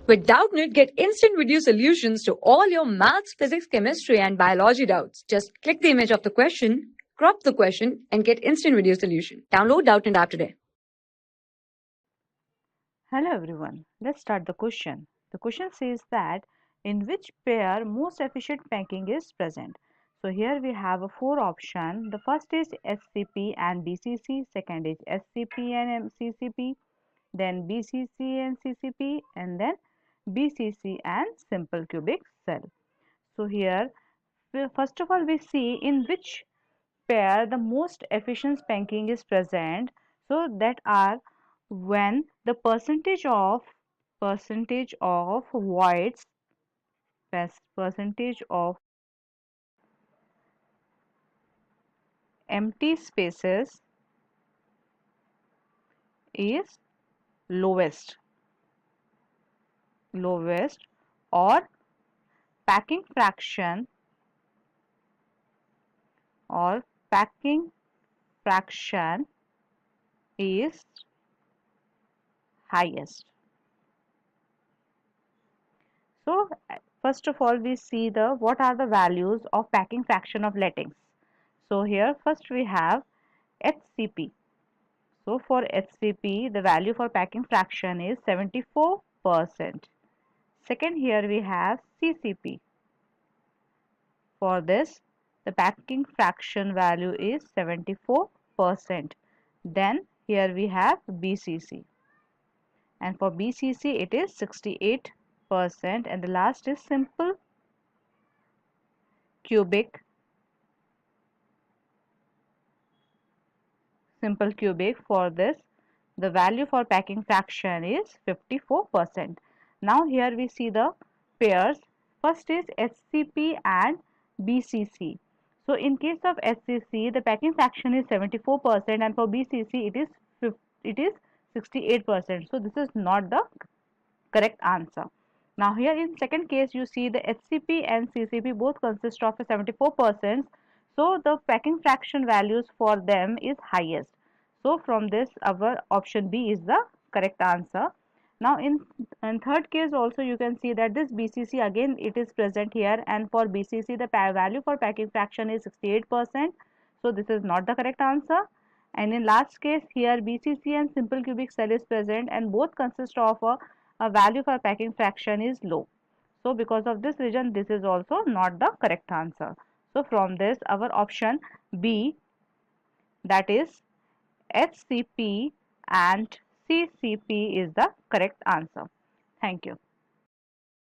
With Doubtnut, get instant video solutions to all your maths, physics, chemistry, and biology doubts. Just click the image of the question, crop the question, and get instant video solution. Download Doubtnut app today. Hello everyone, let's start the question. The question says that in which pair most efficient packing is present. So here we have a four option. The first is SCP and BCC, second is SCP and CCP, then BCC and CCP, and then BCC and simple cubic cell. So here first of all we see in which pair the most efficient spanking is present. So that are when the percentage of voids, percentage of empty spaces is lowest, or packing fraction is highest. So first of all we see the what are the values of packing fraction of lattice. So here first we have HCP. So for HCP the value for packing fraction is 74%. Second, here we have CCP. For this the packing fraction value is 74%. Then here we have BCC, and for BCC it is 68%, and the last is simple cubic. For this the value for packing fraction is 54%. Now here we see the pairs. First is SCP and BCC. So in case of SCC the packing fraction is 74% and for BCC it is 68%. So this is not the correct answer. Now here in second case you see the HCP and CCP both consist of a 74%. So the packing fraction values for them is highest. So from this our option B is the correct answer. Now in third case also you can see that this BCC again it is present here, and for BCC the value for packing fraction is 68%. So this is not the correct answer. And in last case here BCC and simple cubic cell is present and both consist of a value for packing fraction is low. So because of this reason this is also not the correct answer. So from this our option B, that is HCP and CCP, is the correct answer. Thank you.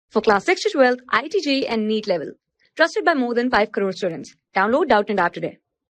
For class 6 to 12, IIT JEE and NEET level. Trusted by more than 5 crore students. Download Doubtnut app today.